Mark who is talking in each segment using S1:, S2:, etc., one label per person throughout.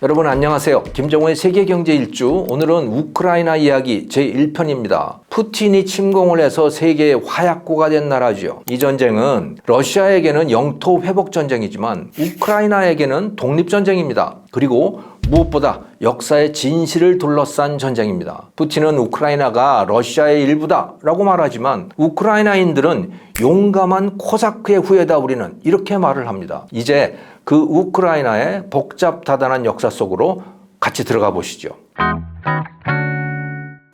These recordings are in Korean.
S1: 여러분 안녕하세요. 김정호의 세계경제 일주, 오늘은 우크라이나 이야기 제1편입니다. 푸틴이 침공을 해서 세계의 화약고가 된 나라죠. 이 전쟁은 러시아에게는 영토 회복 전쟁이지만 우크라이나에게는 독립전쟁입니다. 그리고 무엇보다 역사의 진실을 둘러싼 전쟁입니다. 푸틴은 우크라이나가 러시아의 일부다라고 말하지만 우크라이나인들은 용감한 코사크의 후예다 우리는, 이렇게 말을 합니다. 이제 그 우크라이나의 복잡다단한 역사 속으로 같이 들어가 보시죠.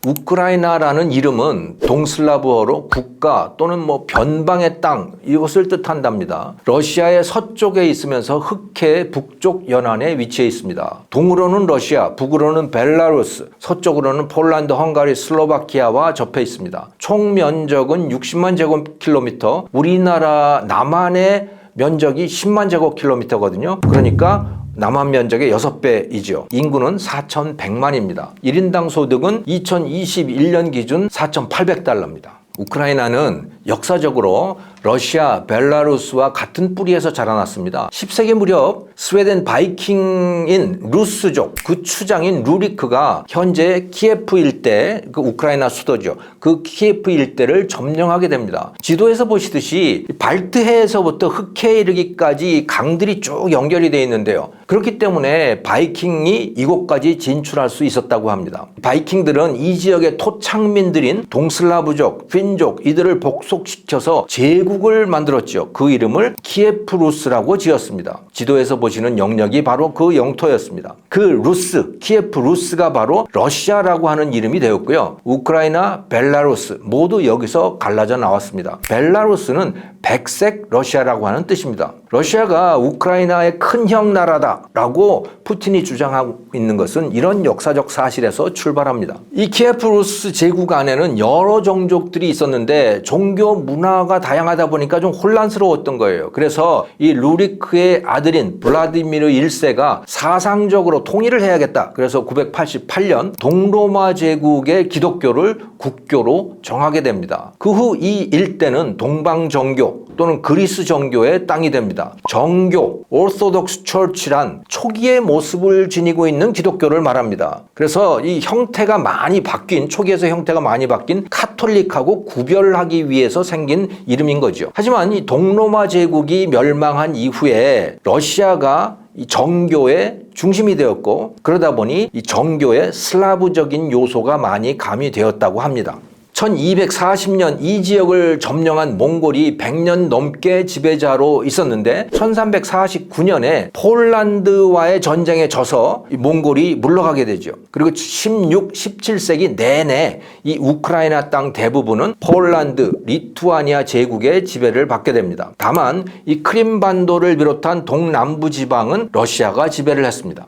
S1: 우크라이나라는 이름은 동슬라브어로 국가 또는 변방의 땅, 이것을 뜻한답니다. 러시아의 서쪽에 있으면서 흑해의 북쪽 연안에 위치해 있습니다. 동으로는 러시아, 북으로는 벨라루스, 서쪽으로는 폴란드, 헝가리, 슬로바키아와 접해 있습니다. 총 면적은 60만 제곱킬로미터, 우리나라 남한의 면적이 10만 제곱킬로미터거든요. 그러니까 남한 면적의 6배이죠. 인구는 4,100만입니다. 1인당 소득은 2021년 기준 4,800달러입니다. 우크라이나는 역사적으로 러시아, 벨라루스와 같은 뿌리에서 자라났습니다. 10세기 무렵 스웨덴 바이킹인 루스족, 그 추장인 루리크가 현재 키예프 일대, 그 우크라이나 수도죠. 그 키예프 일대를 점령하게 됩니다. 지도에서 보시듯이 발트해에서부터 흑해에 이르기까지 강들이 쭉 연결이 되어 있는데요. 그렇기 때문에 바이킹이 이곳까지 진출할 수 있었다고 합니다. 바이킹들은 이 지역의 토착민들인 동슬라브족, 핀족, 이들을 복속시켜서 제국을 만들었죠. 그 이름을 키예프 루스라고 지었습니다. 지도에서 보시는 영역이 바로 그 영토였습니다. 그 루스, 키예프 루스가 바로 러시아라고 하는 이름이 되었고요. 우크라이나, 벨라루스 모두 여기서 갈라져 나왔습니다. 벨라루스는 백색 러시아라고 하는 뜻입니다. 러시아가 우크라이나의 큰형 나라다라고 푸틴이 주장하고 있는 것은 이런 역사적 사실에서 출발합니다. 이 키예프 루스 제국 안에는 여러 종족들이 있었는데 종교 문화가 다양하다 보니까 좀 혼란스러웠던 거예요. 그래서 이 루리크의 아들인 블라디미르 1세가 사상적으로 통일을 해야겠다. 그래서 988년 동로마 제국의 기독교를 국교로 정하게 됩니다. 그 후 이 일대는 동방정교 또는 그리스 정교의 땅이 됩니다. 정교, 오르소독스 처치란 초기의 모습을 지니고 있는 기독교를 말합니다. 그래서 이 형태가 많이 바뀐, 초기에서 형태가 많이 바뀐 카톨릭하고 구별하기 위해서 생긴 이름인 거죠. 하지만 이 동로마 제국이 멸망한 이후에 러시아가 이 정교의 중심이 되었고, 그러다 보니 이 정교의 슬라브적인 요소가 많이 가미되었다고 합니다. 1240년 이 지역을 점령한 몽골이 100년 넘게 지배자로 있었는데 1349년에 폴란드와의 전쟁에 져서 이 몽골이 물러가게 되죠. 그리고 16, 17세기 내내 이 우크라이나 땅 대부분은 폴란드, 리투아니아 제국의 지배를 받게 됩니다. 다만 이 크림반도를 비롯한 동남부 지방은 러시아가 지배를 했습니다.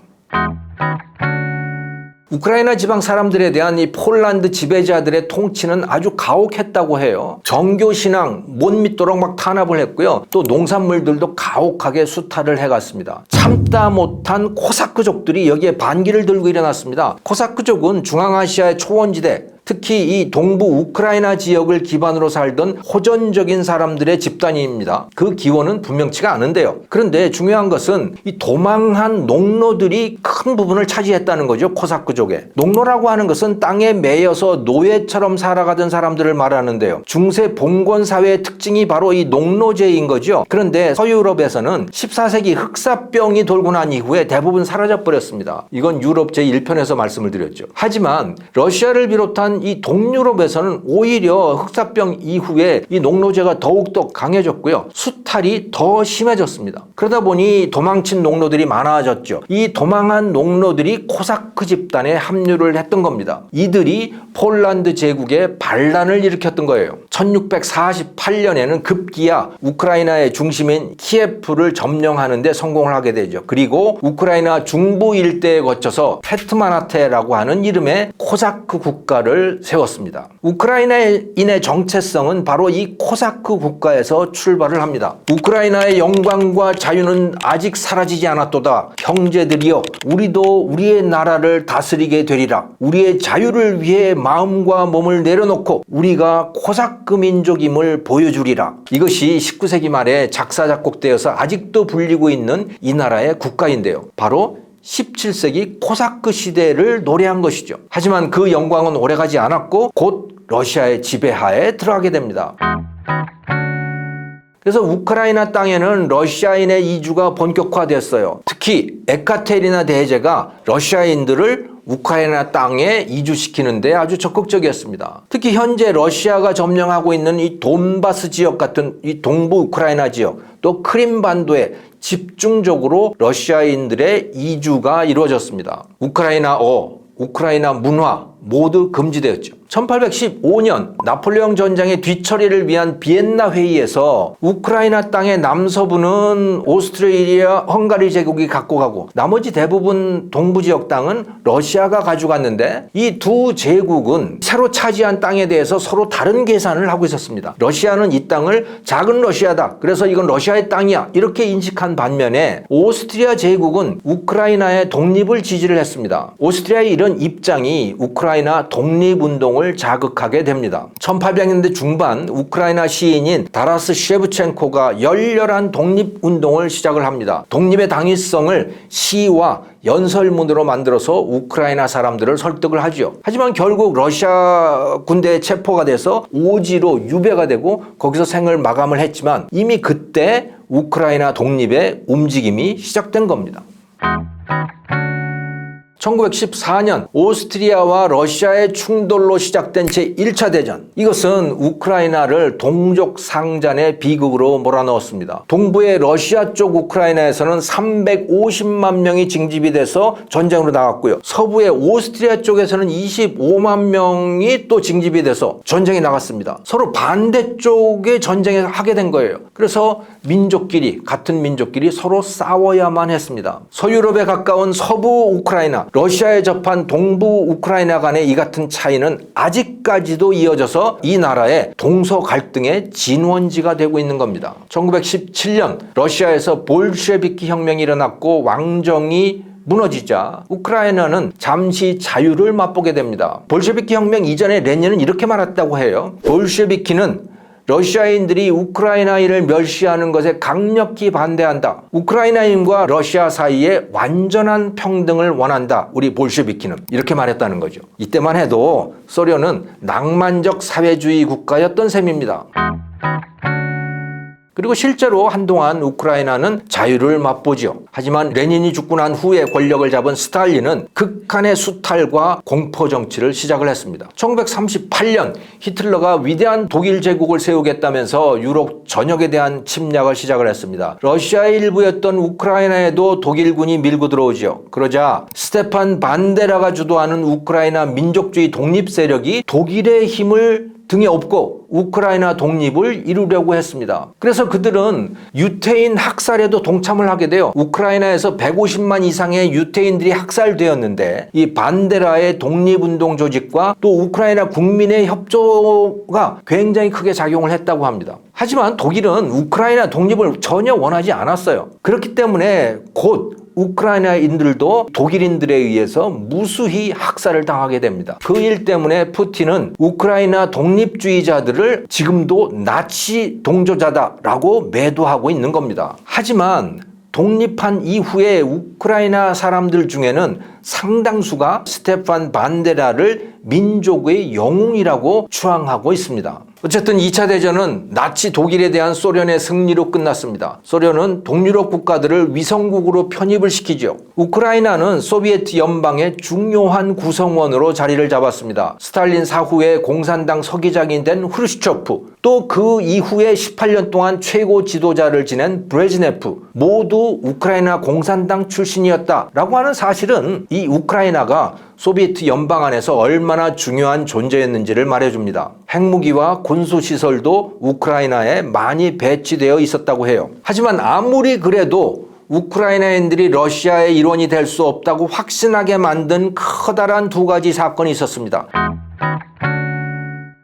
S1: 우크라이나 지방 사람들에 대한 이 폴란드 지배자들의 통치는 아주 가혹했다고 해요. 정교신앙 못 믿도록 막 탄압을 했고요. 또 농산물들도 가혹하게 수탈을 해갔습니다. 참다 못한 코사크족들이 여기에 반기를 들고 일어났습니다. 코사크족은 중앙아시아의 초원지대, 특히 이 동부 우크라이나 지역을 기반으로 살던 호전적인 사람들의 집단입니다. 그 기원은 분명치가 않은데요. 그런데 중요한 것은 이 도망한 농노들이 큰 부분을 차지했다는 거죠. 코사크족에. 농노라고 하는 것은 땅에 매여서 노예처럼 살아가던 사람들을 말하는데요. 중세 봉건 사회의 특징이 바로 이 농노제인 거죠. 그런데 서유럽에서는 14세기 흑사병이 돌고 난 이후에 대부분 사라져 버렸습니다. 이건 유럽 제1편에서 말씀을 드렸죠. 하지만 러시아를 비롯한 이 동유럽에서는 오히려 흑사병 이후에 이 농노제가 더욱더 강해졌고요. 수탈이 더 심해졌습니다. 그러다 보니 도망친 농노들이 많아졌죠. 이 도망한 농노들이 코사크 집단에 합류를 했던 겁니다. 이들이 폴란드 제국의 반란을 일으켰던 거예요. 1648년에는 급기야 우크라이나의 중심인 키예프를 점령하는 데 성공을 하게 되죠. 그리고 우크라이나 중부 일대에 거쳐서 페트마나테라고 하는 이름의 코사크 국가를 세웠습니다. 우크라이나인의 정체성은 바로 이 코사크 국가에서 출발을 합니다. 우크라이나의 영광과 자유는 아직 사라지지 않았도다. 형제들이여, 우리도 우리의 나라를 다스리게 되리라. 우리의 자유를 위해 마음과 몸을 내려놓고 우리가 코사크 민족임을 보여주리라. 이것이 19세기 말에 작사 작곡되어서 아직도 불리고 있는 이 나라의 국가인데요. 바로 17세기 코사크 시대를 노래한 것이죠. 하지만 그 영광은 오래가지 않았고 곧 러시아의 지배하에 들어가게 됩니다. 그래서 우크라이나 땅에는 러시아인의 이주가 본격화됐어요. 특히 에카테리나 대제가 러시아인들을 우크라이나 땅에 이주시키는데 아주 적극적이었습니다. 특히 현재 러시아가 점령하고 있는 이 돈바스 지역 같은 이 동부 우크라이나 지역, 또 크림반도에 집중적으로 러시아인들의 이주가 이루어졌습니다. 우크라이나어, 우크라이나 문화 모두 금지되었죠. 1815년 나폴레옹 전쟁의 뒤처리를 위한 비엔나 회의에서 우크라이나 땅의 남서부는 오스트리아, 헝가리 제국이 갖고 가고 나머지 대부분 동부 지역 땅은 러시아가 가져갔는데 이 두 제국은 새로 차지한 땅에 대해서 서로 다른 계산을 하고 있었습니다. 러시아는 이 땅을 작은 러시아다, 그래서 이건 러시아의 땅이야, 이렇게 인식한 반면에 오스트리아 제국은 우크라이나의 독립을 지지를 했습니다. 오스트리아의 이런 입장이 우크라이나 독립운동을 자극하게 됩니다. 1800년대 중반 우크라이나 시인인 다라스 셰브첸코가 열렬한 독립운동을 시작을 합니다. 독립의 당위성을 시와 연설문으로 만들어서 우크라이나 사람들을 설득을 하죠. 하지만 결국 러시아 군대에 체포가 돼서 오지로 유배가 되고 거기서 생을 마감을 했지만 이미 그때 우크라이나 독립의 움직임이 시작된 겁니다. 1914년 오스트리아와 러시아의 충돌로 시작된 제1차 대전. 이것은 우크라이나를 동족 상잔의 비극으로 몰아넣었습니다. 동부의 러시아 쪽 우크라이나에서는 350만 명이 징집이 돼서 전쟁으로 나갔고요. 서부의 오스트리아 쪽에서는 25만 명이 또 징집이 돼서 전쟁에 나갔습니다. 서로 반대쪽의 전쟁을 하게 된 거예요. 그래서 같은 민족끼리 서로 싸워야만 했습니다. 서유럽에 가까운 서부 우크라이나, 러시아에 접한 동부 우크라이나 간의 이 같은 차이는 아직까지도 이어져서 이 나라의 동서 갈등의 진원지가 되고 있는 겁니다. 1917년 러시아에서 볼셰비키 혁명이 일어났고 왕정이 무너지자 우크라이나는 잠시 자유를 맛보게 됩니다. 볼셰비키 혁명 이전에 레닌은 이렇게 말했다고 해요. 볼셰비키는 러시아인들이 우크라이나인을 멸시하는 것에 강력히 반대한다. 우크라이나인과 러시아 사이에 완전한 평등을 원한다. 우리 볼셰비키는. 이렇게 말했다는 거죠. 이때만 해도 소련은 낭만적 사회주의 국가였던 셈입니다. 그리고 실제로 한동안 우크라이나는 자유를 맛보죠. 하지만 레닌이 죽고 난 후에 권력을 잡은 스탈린은 극한의 수탈과 공포 정치를 시작을 했습니다. 1938년 히틀러가 위대한 독일 제국을 세우겠다면서 유럽 전역에 대한 침략을 시작을 했습니다. 러시아의 일부였던 우크라이나에도 독일군이 밀고 들어오죠. 그러자 스테판 반데라가 주도하는 우크라이나 민족주의 독립 세력이 독일의 힘을 등에 업고 우크라이나 독립을 이루려고 했습니다. 그래서 그들은 유태인 학살에도 동참을 하게 돼요. 우크라이나에서 150만 이상의 유태인들이 학살되었는데 이 반데라의 독립운동 조직과 또 우크라이나 국민의 협조가 굉장히 크게 작용을 했다고 합니다. 하지만 독일은 우크라이나 독립을 전혀 원하지 않았어요. 그렇기 때문에 곧 우크라이나인들도 독일인들에 의해서 무수히 학살을 당하게 됩니다. 그 일 때문에 푸틴은 우크라이나 독립주의자들을 지금도 나치 동조자다라고 매도하고 있는 겁니다. 하지만 독립한 이후에 우크라이나 사람들 중에는 상당수가 스테판 반데라를 민족의 영웅이라고 추앙하고 있습니다. 어쨌든 2차 대전은 나치 독일에 대한 소련의 승리로 끝났습니다. 소련은 동유럽 국가들을 위성국으로 편입을 시키죠. 우크라이나는 소비에트 연방의 중요한 구성원으로 자리를 잡았습니다. 스탈린 사후에 공산당 서기장이 된 후르시초프, 또 그 이후에 18년 동안 최고 지도자를 지낸 브레즈네프 모두 우크라이나 공산당 출신이었다라고 하는 사실은 이 우크라이나가 소비에트 연방 안에서 얼마나 중요한 존재였는지를 말해줍니다. 핵무기와 군수시설도 우크라이나에 많이 배치되어 있었다고 해요. 하지만 아무리 그래도 우크라이나인들이 러시아의 일원이 될 수 없다고 확신하게 만든 커다란 두 가지 사건이 있었습니다.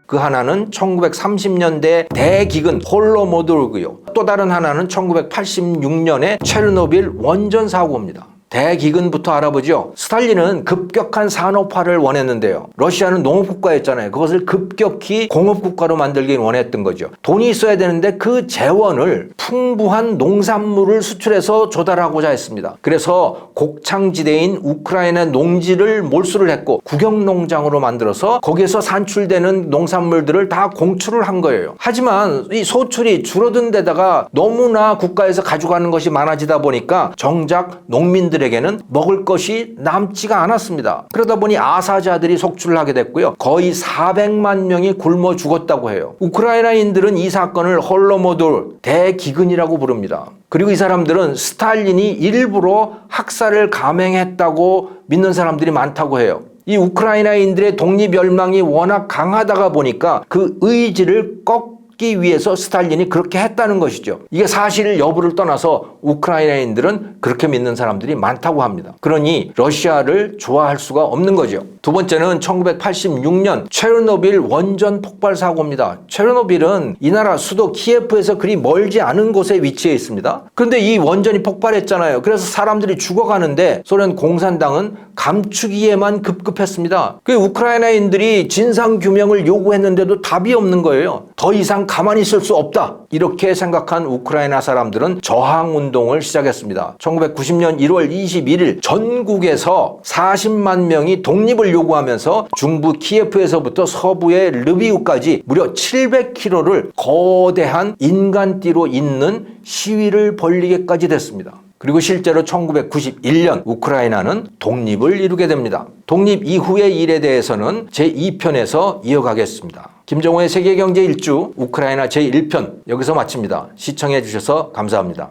S1: 그 하나는 1930년대 대기근 홀로모도르고요. 또 다른 하나는 1986년에 체르노빌 원전 사고입니다. 대기근부터 알아보죠. 스탈린은 급격한 산업화를 원했는데요. 러시아는 농업국가였잖아요. 그것을 급격히 공업국가로 만들기 원했던 거죠. 돈이 있어야 되는데 그 재원을 풍부한 농산물을 수출해서 조달하고자 했습니다. 그래서 곡창지대인 우크라이나 농지를 몰수를 했고 국영농장으로 만들어서 거기에서 산출되는 농산물들을 다 공출을 한 거예요. 하지만 이 소출이 줄어든 데다가 너무나 국가에서 가져가는 것이 많아지다 보니까 정작 농민들에게는 먹을 것이 남지가 않았습니다. 그러다 보니 아사자들이 속출을 하게 됐고요. 거의 400만 명이 굶어 죽었다고 해요. 우크라이나인들은 이 사건을 홀로모돌 대기근이라고 부릅니다. 그리고 이 사람들은 스탈린이 일부러 학살을 감행했다고 믿는 사람들이 많다고 해요. 이 우크라이나인들의 독립열망이 워낙 강하다가 보니까 그 의지를 꺾기 위해서 스탈린이 그렇게 했다는 것이죠. 이게 사실 여부를 떠나서 우크라이나인들은 그렇게 믿는 사람들이 많다고 합니다. 그러니 러시아를 좋아할 수가 없는 거죠. 두 번째는 1986년 체르노빌 원전 폭발 사고입니다. 체르노빌은 이 나라 수도 키예프에서 그리 멀지 않은 곳에 위치해 있습니다. 그런데 이 원전이 폭발했잖아요. 그래서 사람들이 죽어가는데 소련 공산당은 감추기에만 급급했습니다. 그 우크라이나인들이 진상규명을 요구했는데도 답이 없는 거예요. 더 이상 가만히 있을 수 없다. 이렇게 생각한 우크라이나 사람들은 저항운동을 시작했습니다. 1990년 1월 21일 전국에서 40만 명이 독립을 요구하면서 중부 키예프에서부터 서부의 르비우까지 무려 700km를 거대한 인간띠로 잇는 시위를 벌이게까지 됐습니다. 그리고 실제로 1991년 우크라이나는 독립을 이루게 됩니다. 독립 이후의 일에 대해서는 제2편에서 이어가겠습니다. 김정호의 세계경제 일주 우크라이나 제1편 여기서 마칩니다. 시청해 주셔서 감사합니다.